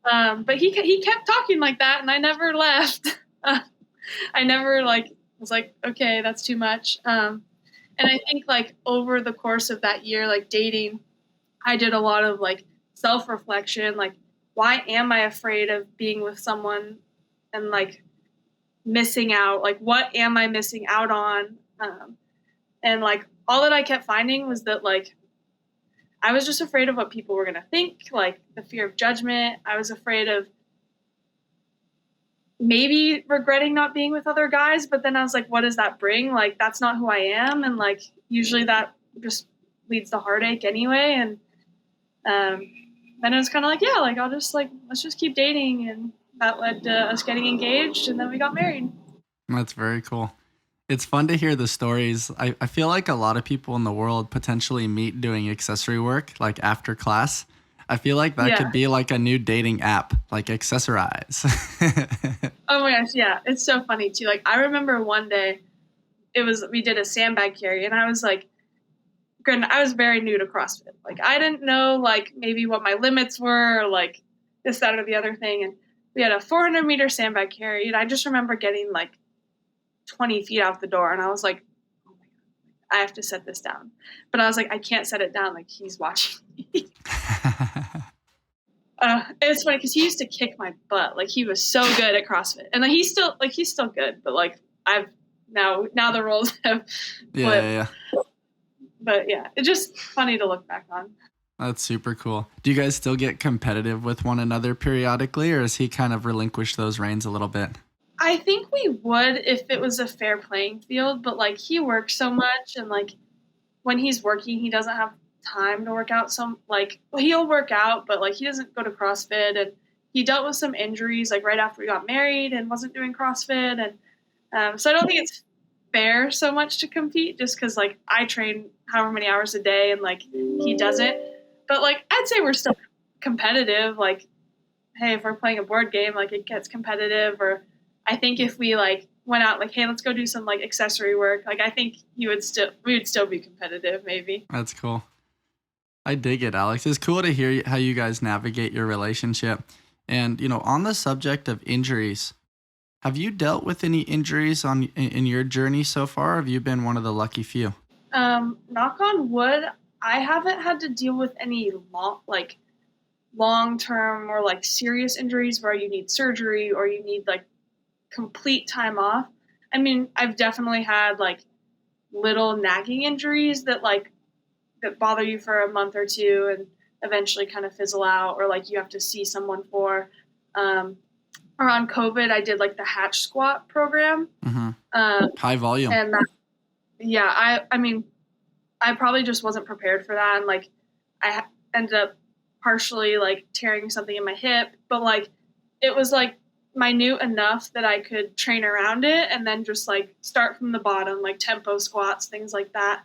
But he kept talking like that, and I never left. I never like was like, okay, that's too much. And I think like over the course of that year, like dating, I did a lot of like self-reflection. Like, why am I afraid of being with someone and like missing out? Like, what am I missing out on? And like all that I kept finding was that like I was just afraid of what people were gonna think, like the fear of judgment. I was afraid of maybe regretting not being with other guys, but then I was like, what does that bring? Like, that's not who I am. And like, usually that just leads to heartache anyway. And then it was kind of like, yeah, like, let's just keep dating. And that led to us getting engaged, and then we got married. That's very cool. It's fun to hear the stories. I feel like a lot of people in the world potentially meet doing accessory work, like after class. I feel like that could be like a new dating app, like Accessorize. Oh my gosh, yeah. It's so funny too. Like, I remember one day we did a sandbag carry, and I was like, granted, I was very new to CrossFit. Like, I didn't know like maybe what my limits were, or like this, that, or the other thing. And we had a 400-meter sandbag carry, and I just remember getting like 20 feet out the door, and I was like, oh my God, I have to set this down. But I was like, I can't set it down. Like, he's watching me. It's funny because he used to kick my butt. Like, he was so good at CrossFit, and like he's still good. But like, I've now the roles have flipped. Yeah. But yeah, it's just funny to look back on. That's super cool. Do you guys still get competitive with one another periodically, or has he kind of relinquished those reins a little bit? I think we would if it was a fair playing field, but like, he works so much, and like when he's working, he doesn't have time to work out. He'll work out, but like he doesn't go to CrossFit, and he dealt with some injuries like right after we got married and wasn't doing CrossFit. And so I don't think it's fair so much to compete, just because like I train however many hours a day and like he doesn't. But like, I'd say we're still competitive. Like, hey, if we're playing a board game, like it gets competitive. Or I think if we like went out, like, hey, let's go do some like accessory work, like I think we would still be competitive, maybe. That's cool. I dig it, Alex. It's cool to hear how you guys navigate your relationship. And, on the subject of injuries, have you dealt with any injuries in your journey so far? Or have you been one of the lucky few? Knock on wood, I haven't had to deal with any long-term or like serious injuries where you need surgery or you need like complete time off. I mean, I've definitely had like little nagging injuries that bother you for a month or two and eventually kind of fizzle out, or like you have to see someone for. Around COVID, I did like the hatch squat program. High volume. And that, yeah, I mean, I probably just wasn't prepared for that. And like, I ended up partially like tearing something in my hip, but like, it was like minute enough that I could train around it and then just like start from the bottom, like tempo squats, things like that.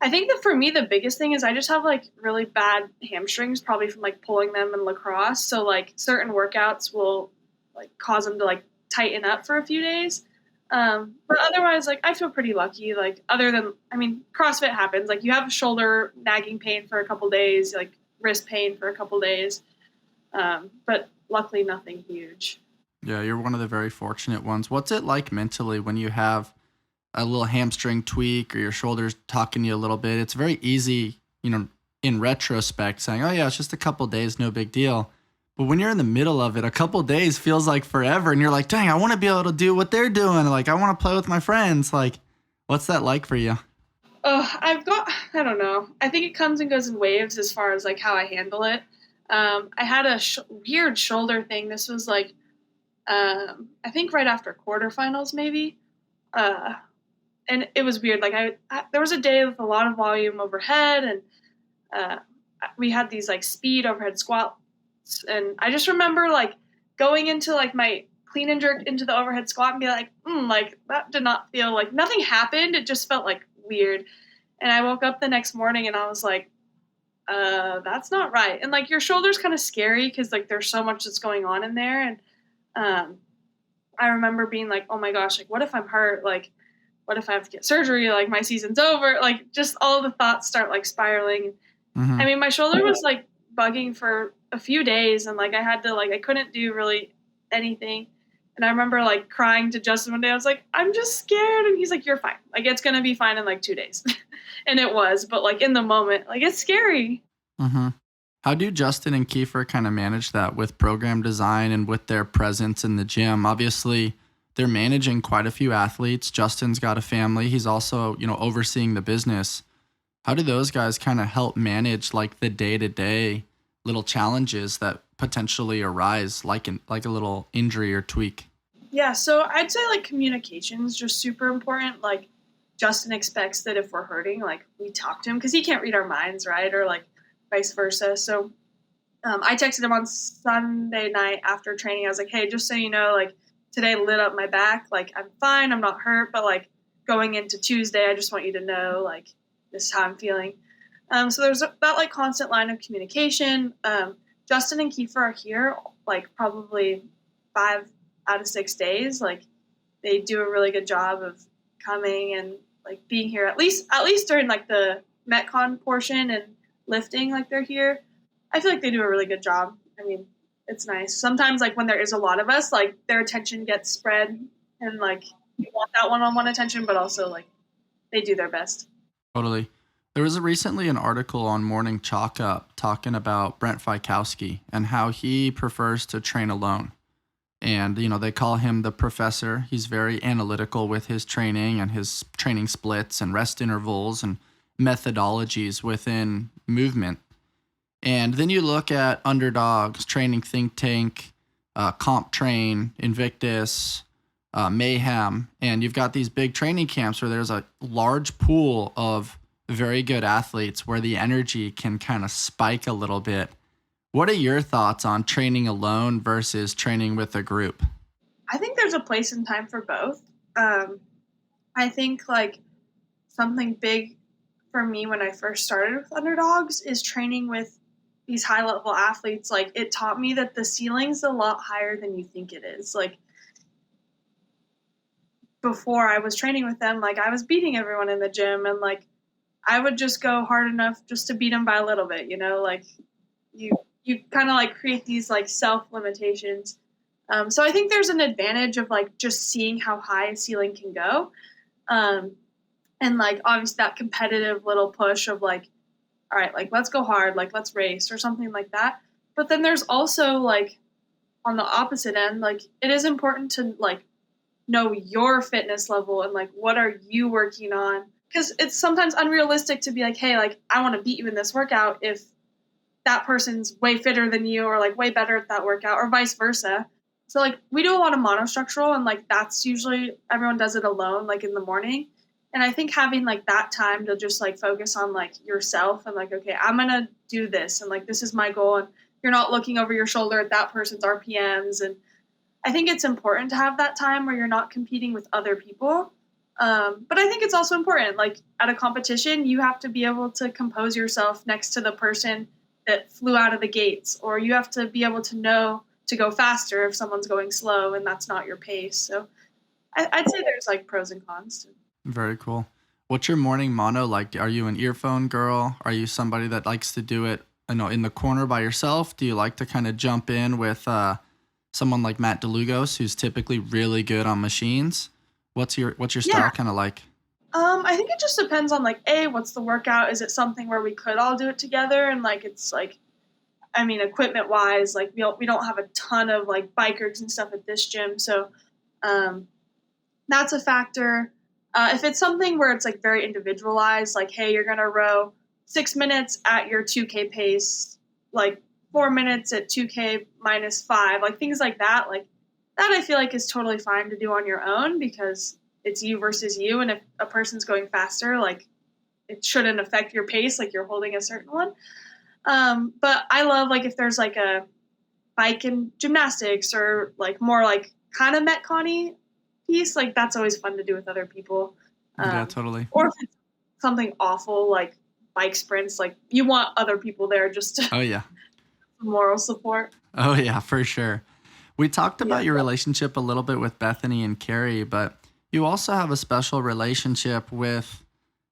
I think that for me, the biggest thing is I just have like really bad hamstrings, probably from like pulling them in lacrosse. So like certain workouts will like cause them to like tighten up for a few days. But otherwise, like I feel pretty lucky. Like other than, I mean, CrossFit happens. Like you have shoulder nagging pain for a couple days, like wrist pain for a couple days. But luckily nothing huge. Yeah, you're one of the very fortunate ones. What's it like mentally when you have a little hamstring tweak or your shoulders talking to you a little bit? It's very easy, in retrospect saying, oh yeah, it's just a couple days, no big deal. But when you're in the middle of it, a couple days feels like forever. And you're like, dang, I want to be able to do what they're doing. Like, I want to play with my friends. Like, what's that like for you? Oh, I don't know. I think it comes and goes in waves as far as like how I handle it. I had a weird shoulder thing. This was like, I think right after quarterfinals maybe. And it was weird. Like there was a day with a lot of volume overhead, and we had these like speed overhead squats. And I just remember like going into like my clean and jerk into the overhead squat and be like, like that did not feel like nothing happened. It just felt like weird. And I woke up the next morning and I was like, that's not right. And like your shoulder's kind of scary because like there's so much that's going on in there. And I remember being like, oh my gosh, like what if I'm hurt? Like, what if I have to get surgery? Like my season's over. Like just all the thoughts start like spiraling. I mean, my shoulder was like bugging for a few days, and like I couldn't do really anything. And I remember like crying to Justin one day. I was like, I'm just scared. And he's like, you're fine. Like it's going to be fine in like 2 days. And it was, but like in the moment, like it's scary. How do Justin and Kiefer kind of manage that with program design and with their presence in the gym? Obviously, they're managing quite a few athletes. Justin's got a family. He's also, overseeing the business. How do those guys kind of help manage like the day-to-day little challenges that potentially arise, like a little injury or tweak? Yeah, so I'd say like communication is just super important. Like Justin expects that if we're hurting, like we talk to him because he can't read our minds, right? Or like vice versa. So I texted him on Sunday night after training. I was like, hey, just so you know, like today lit up my back. Like I'm fine. I'm not hurt. But like going into Tuesday, I just want you to know, like, this is how I'm feeling. So there's that like constant line of communication. Justin and Kiefer are here like probably 5 out of 6 days. Like they do a really good job of coming and like being here at least during like the Metcon portion and lifting. Like they're here. I feel like they do a really good job. I mean, it's nice. Sometimes like when there is a lot of us, like their attention gets spread and like you want that one-on-one attention, but also like they do their best. Totally. There was recently an article on Morning Chalk Up talking about Brent Fikowski and how he prefers to train alone. And, they call him the professor. He's very analytical with his training and his training splits and rest intervals and methodologies within movement. And then you look at Underdogs, Training Think Tank, Comp Train, Invictus, Mayhem, and you've got these big training camps where there's a large pool of very good athletes where the energy can kind of spike a little bit. What are your thoughts on training alone versus training with a group? I think there's a place and time for both. I think like something big for me when I first started with Underdogs is training with these high level athletes. Like it taught me that the ceiling's a lot higher than you think it is. Like before I was training with them, like I was beating everyone in the gym and like I would just go hard enough just to beat them by a little bit, like you kind of like create these like self limitations. So I think there's an advantage of like just seeing how high a ceiling can go. And like obviously that competitive little push of like, all right, like let's go hard, like let's race or something like that. But then there's also like on the opposite end, like it is important to like know your fitness level and like what are you working on, because it's sometimes unrealistic to be like, hey, like I want to beat you in this workout if that person's way fitter than you or like way better at that workout or vice versa. So like we do a lot of monostructural, and like that's usually everyone does it alone, like in the morning. And I think having like that time to just like focus on like yourself and like, okay, I'm going to do this. And like, this is my goal. And you're not looking over your shoulder at that person's RPMs. And I think it's important to have that time where you're not competing with other people. But I think it's also important, like at a competition, you have to be able to compose yourself next to the person that flew out of the gates, or you have to be able to know to go faster if someone's going slow and that's not your pace. So I'd say there's like pros and cons to. Very cool. What's your morning mono like? Are you an earphone girl? Are you somebody that likes to do it, in the corner by yourself? Do you like to kind of jump in with someone like Matt DeLugos, who's typically really good on machines? What's your style kind of like? I think it just depends on like, what's the workout? Is it something where we could all do it together? And like, it's like, I mean, equipment wise, like we don't have a ton of like bikers and stuff at this gym. So that's a factor. If it's something where it's like very individualized, like, hey, you're going to row 6 minutes at your 2K pace, like 4 minutes at 2K -5, like things like that I feel like is totally fine to do on your own because it's you versus you. And if a person's going faster, like it shouldn't affect your pace, like you're holding a certain one. But I love like if there's like a bike and gymnastics or like more like kind of Metcon-y piece, like that's always fun to do with other people. Yeah, totally. Or if it's something awful like bike sprints, like you want other people there just to Oh yeah. moral support. Oh yeah, for sure. We talked about your relationship a little bit with Bethany and Carrie, but you also have a special relationship with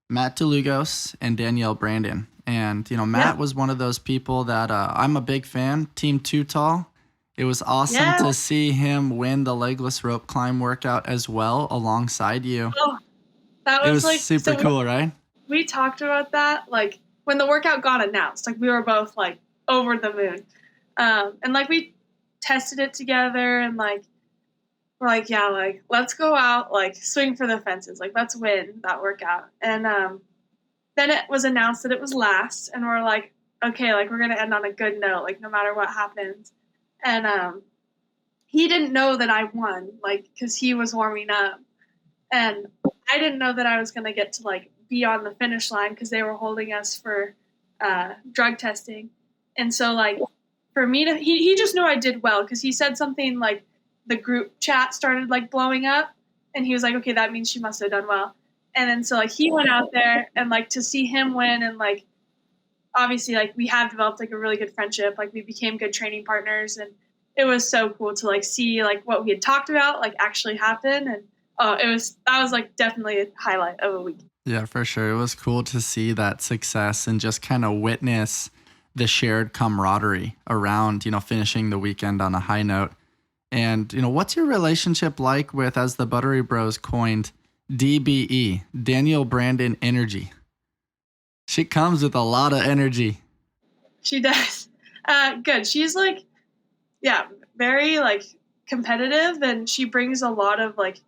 Matt DeLugos and Danielle Brandon. And, Matt was one of those people that I'm a big fan, Team Too Tall. It was awesome to see him win the legless rope climb workout as well alongside you. Oh, that was like super cool, right? We talked about that like when the workout got announced. Like we were both like over the moon, and like we tested it together, and like we're like, yeah, like let's go out, like swing for the fences, like let's win that workout. And then it was announced that it was last, and we're like, okay, like we're gonna end on a good note, like no matter what happens. And he didn't know that I won, like because he was warming up, and I didn't know that I was gonna get to like be on the finish line because they were holding us for drug testing. And so like for me to he just knew I did well because he said something like the group chat started like blowing up, and he was like, okay, that means she must have done well. And then so like he went out there, and like to see him win, and like obviously like we have developed like a really good friendship, like we became good training partners, and it was so cool to like see like what we had talked about like actually happen. And that was like definitely a highlight of a week. Yeah, for sure. It was cool to see that success and just kind of witness the shared camaraderie around, finishing the weekend on a high note. And, what's your relationship like with, as the Buttery Bros coined, DBE, Danielle Brandon Energy? She comes with a lot of energy. She does. Good. She's like, very like competitive, and she brings a lot of like,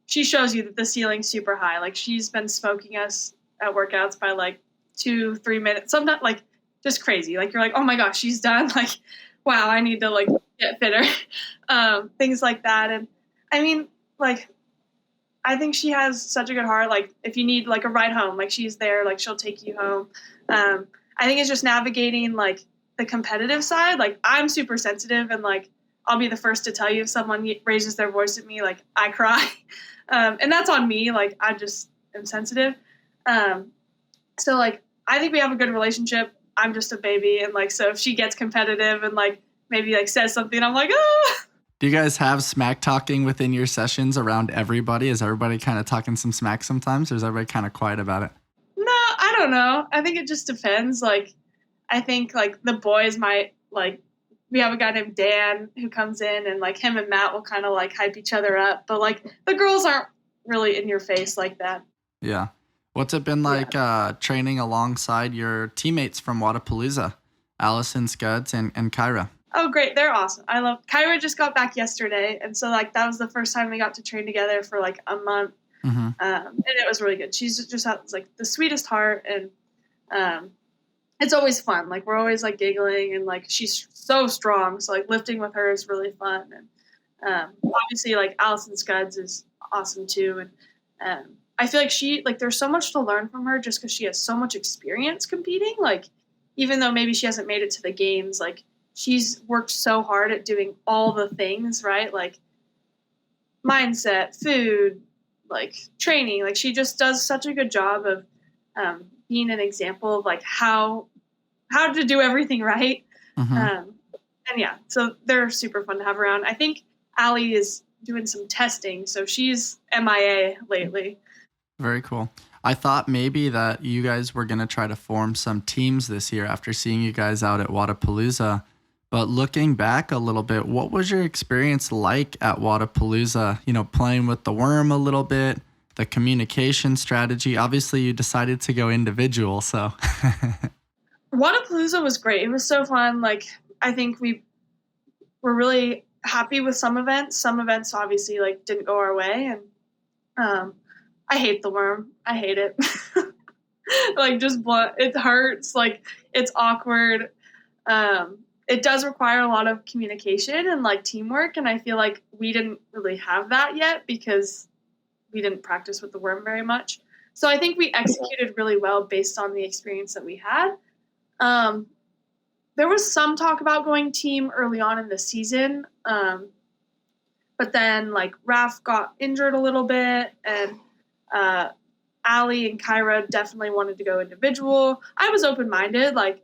she shows you that the ceiling's super high. Like she's been smoking us at workouts by like 2-3 minutes. Sometimes like just crazy. Like you're like, oh my gosh, she's done. Like, wow, I need to like get fitter. Things like that. And I mean, like, I think she has such a good heart. Like if you need like a ride home, like she's there, like she'll take you home. I think it's just navigating like the competitive side. Like I'm super sensitive, and like I'll be the first to tell you if someone raises their voice at me, like I cry. And that's on me. Like I just am sensitive. So like I think we have a good relationship. I'm just a baby, and like so if she gets competitive and like maybe like says something, I'm like, oh. Do you guys have smack talking within your sessions around everybody? Is everybody kind of talking some smack sometimes, or is everybody kind of quiet about it? No, I don't know. I think it just depends. Like I think like the boys might like, we have a guy named Dan who comes in, and like him and Matt will kind of like hype each other up, but like the girls aren't really in your face like that. Yeah. What's it been like training alongside your teammates from Wadapalooza, Allison Scuds and Kyra? Oh, great. They're awesome. I love Kyra just got back yesterday. And so like, that was the first time we got to train together for like a month. And it was really good. She's just has like the sweetest heart. And it's always fun. Like we're always like giggling, and like she's so strong. So like lifting with her is really fun. And obviously like Allison Scuds is awesome too. And I feel like there's so much to learn from her just because she has so much experience competing. Like even though maybe she hasn't made it to the games, like she's worked so hard at doing all the things, right? Like mindset, food, like training. Like she just does such a good job of being an example of like how to do everything right. Mm-hmm. And yeah, so they're super fun to have around. I think Allie is doing some testing, so she's MIA lately. Very cool. I thought maybe that you guys were going to try to form some teams this year after seeing you guys out at Wadapalooza. But looking back a little bit, what was your experience like at Wadapalooza? You know, playing with the worm a little bit, the communication strategy. Obviously, you decided to go individual, so. Wadapalooza was great. It was so fun. Like I think we were really happy with some events. Some events obviously like didn't go our way, and I hate the worm. I hate it. Like just it hurts. Like it's awkward. It does require a lot of communication and like teamwork, and I feel like we didn't really have that yet because we didn't practice with the worm very much. So I think we executed really well based on the experience that we had. There was some talk about going team early on in the season, but then like Raf got injured a little bit, and Allie and Kyra definitely wanted to go individual. I was open-minded. Like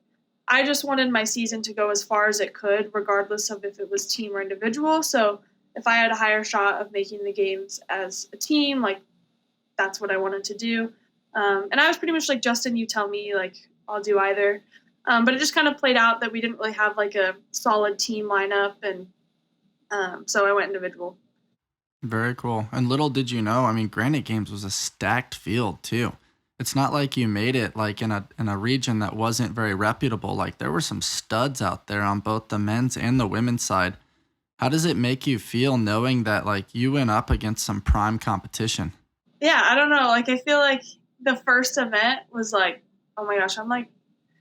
I just wanted my season to go as far as it could, regardless of if it was team or individual. So if I had a higher shot of making the games as a team, like that's what I wanted to do. And I was pretty much like, Justin, you tell me, like I'll do either. But it just kind of played out that we didn't really have like a solid team lineup, and so I went individual. Very cool. And little did you know, I mean, Granite Games was a stacked field too. It's not like you made it like in a region that wasn't very reputable. Like there were some studs out there on both the men's and the women's side. How does it make you feel knowing that like you went up against some prime competition? Yeah, I don't know. Like I feel like the first event was like, oh my gosh, I'm like,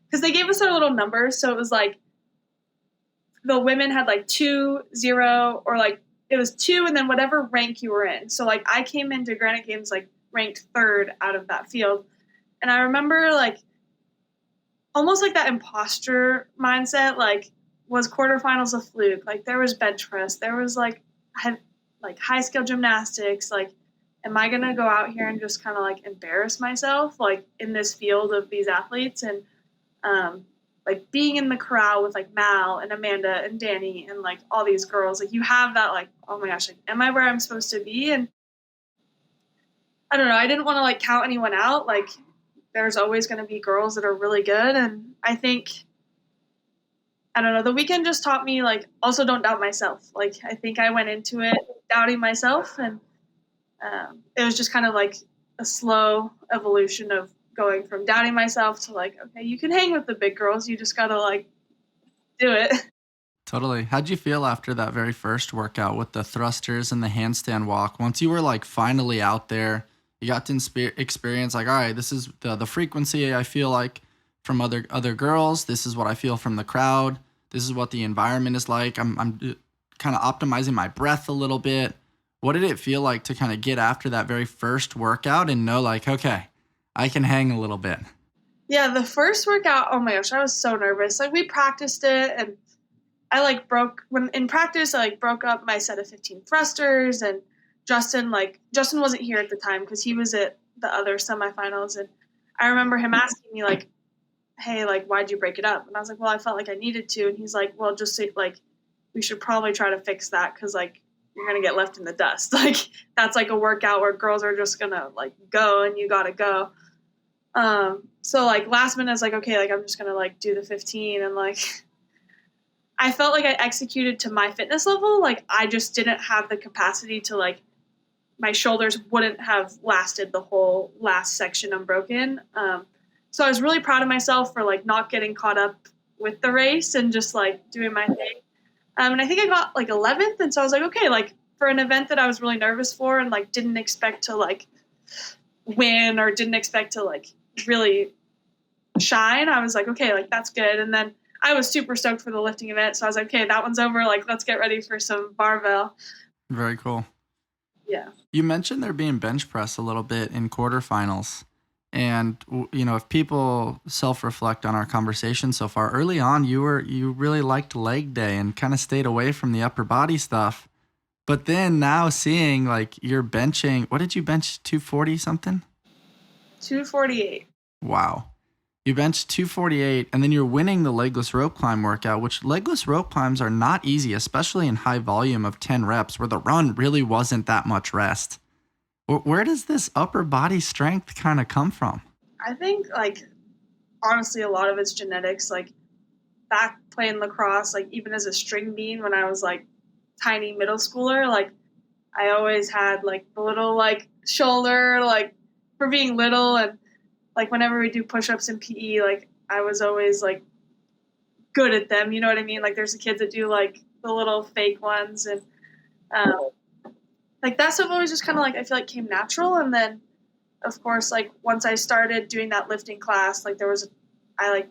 because they gave us our little numbers, so it was like the women had like 2, 0, or like it was 2 and then whatever rank you were in. So like I came into Granite Games like ranked 3rd out of that field. And I remember like almost like that imposter mindset, like was quarterfinals a fluke? Like there was bench press, there was like high skill gymnastics. Like, am I gonna go out here and just kind of like embarrass myself like in this field of these athletes? And like being in the corral with like Mal and Amanda and Danny and like all these girls, like you have that like, oh my gosh, like am I where I'm supposed to be? And I don't know, I didn't want to like count anyone out. Like there's always going to be girls that are really good, and I think, I don't know, the weekend just taught me like also don't doubt myself. Like I think I went into it doubting myself, and it was just kind of like a slow evolution of going from doubting myself to like, okay, you can hang with the big girls. You just gotta like do it. Totally. How'd you feel after that very first workout with the thrusters and the handstand walk? Once you were like finally out there, you got to experience like, all right, this is the frequency I feel like from other girls. This is what I feel from the crowd. This is what the environment is like. I'm kind of optimizing my breath a little bit. What did it feel like to kind of get after that very first workout and know like, okay, I can hang a little bit? Yeah, the first workout, oh my gosh, I was so nervous. Like we practiced it, and I like when in practice, I like broke up my set of 15 thrusters, and Justin wasn't here at the time because he was at the other semifinals. And I remember him asking me like, hey, like, why'd you break it up? And I was like, well, I felt like I needed to. And he's like, well, just like, we should probably try to fix that because like you're going to get left in the dust. Like that's like a workout where girls are just going to like go and you got to go. So like last minute I was like, okay, like I'm just going to like do the 15, and like I felt like I executed to my fitness level. Like I just didn't have the capacity to like, my shoulders wouldn't have lasted the whole last section unbroken. So I was really proud of myself for like not getting caught up with the race and just like doing my thing. And I think I got like 11th. And so I was like, okay, like for an event that I was really nervous for and like didn't expect to like win or didn't expect to like really shine, I was like, okay, like that's good. And then I was super stoked for the lifting event. So I was like, okay, that one's over. Like, let's get ready for some barbell. Very cool. Yeah. You mentioned there being bench press a little bit in quarterfinals. And, you know, if people self-reflect on our conversation so far, early on, you really liked leg day and kind of stayed away from the upper body stuff. But then now seeing like you're benching, what did you bench? 240 something? 248. Wow. You benched 248 and then you're winning the legless rope climb workout, which legless rope climbs are not easy, especially in high volume of 10 reps where the run really wasn't that much rest. Where does this upper body strength kind of come from? I think, like, honestly, a lot of it's genetics. Like, back playing lacrosse, like, even as a string bean when I was, like, tiny middle schooler, like, I always had, like, the little, like, shoulder, like, for being little. And, like, whenever we do push-ups in PE, like, I was always, like, good at them. You know what I mean? Like, there's the kids that do, like, the little fake ones. And, like, that stuff always just kind of, like, I feel like came natural. And then, of course, like, once I started doing that lifting class, like, I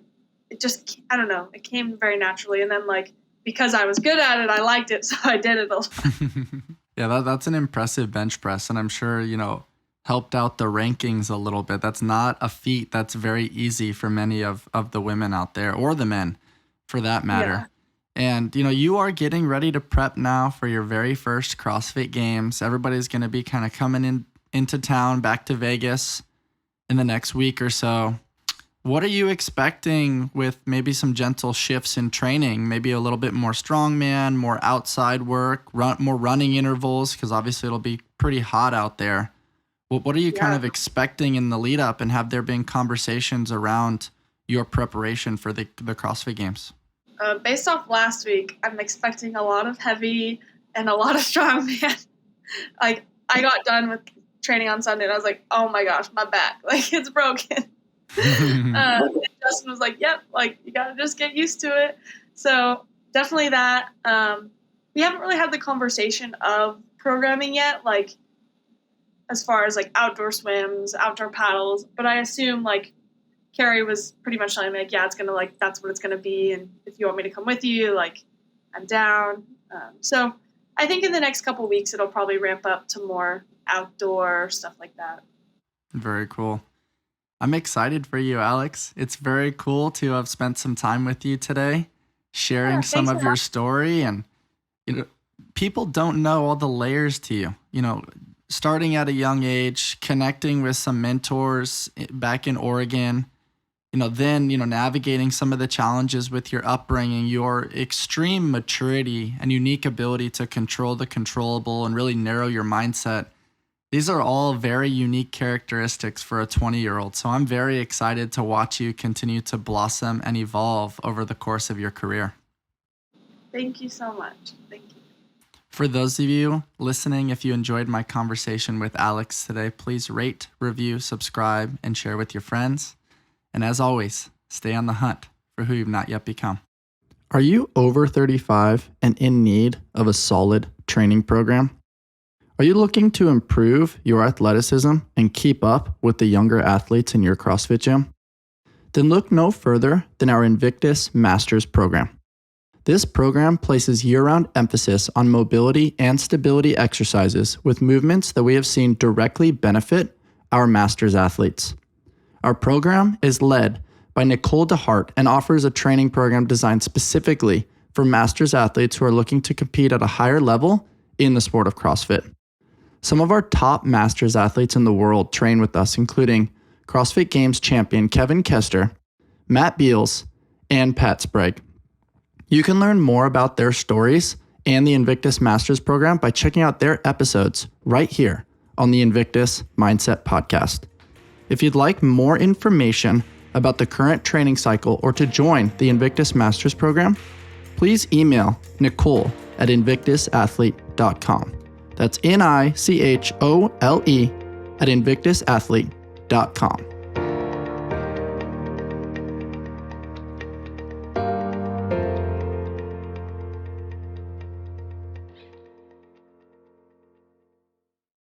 don't know, it came very naturally. And then, like, because I was good at it, I liked it, so I did it a lot. Yeah, that's an impressive bench press, and I'm sure, you know, helped out the rankings a little bit. That's not a feat that's very easy for many of the women out there, or the men, for that matter. Yeah. And, you know, you are getting ready to prep now for your very first CrossFit Games. Everybody's going to be kind of coming into town, back to Vegas in the next week or so. What are you expecting with maybe some gentle shifts in training? Maybe a little bit more strongman, more outside work, more running intervals, because obviously it'll be pretty hot out there. What are you kind of expecting in the lead up, and have there been conversations around your preparation for the CrossFit Games? Based off last week, I'm expecting a lot of heavy and a lot of strongman. Like, I got done with training on Sunday and I was like, oh my gosh, my back, like, it's broken. And Justin was like, yep, like, you gotta just get used to it. So definitely that. We haven't really had the conversation of programming yet, like, as far as like outdoor swims, outdoor paddles, but I assume, like, Carrie was pretty much telling me, like, yeah, it's gonna, like, that's what it's gonna be, and if you want me to come with you, like, I'm down. So I think in the next couple of weeks it'll probably ramp up to more outdoor stuff like that. Very cool. I'm excited for you, Alex. It's very cool to have spent some time with you today, sharing some of your story. And, you know, people don't know all the layers to you. You know, starting at a young age, connecting with some mentors back in Oregon, you know, then, you know, navigating some of the challenges with your upbringing, your extreme maturity and unique ability to control the controllable and really narrow your mindset. These are all very unique characteristics for a 20-year-old. So I'm very excited to watch you continue to blossom and evolve over the course of your career. Thank you so much. Thank you. For those of you listening, if you enjoyed my conversation with Alex today, please rate, review, subscribe, and share with your friends. And as always, stay on the hunt for who you've not yet become. Are you over 35 and in need of a solid training program? Are you looking to improve your athleticism and keep up with the younger athletes in your CrossFit gym? Then look no further than our Invictus Masters program. This program places year-round emphasis on mobility and stability exercises with movements that we have seen directly benefit our Masters athletes. Our program is led by Nicole DeHart and offers a training program designed specifically for Masters athletes who are looking to compete at a higher level in the sport of CrossFit. Some of our top Masters athletes in the world train with us, including CrossFit Games champion Kevin Kester, Matt Beals, and Pat Sprague. You can learn more about their stories and the Invictus Masters program by checking out their episodes right here on the Invictus Mindset Podcast. If you'd like more information about the current training cycle or to join the Invictus Masters program, please email Nicole at invictusathlete.com. That's NICHOLE at invictusathlete.com.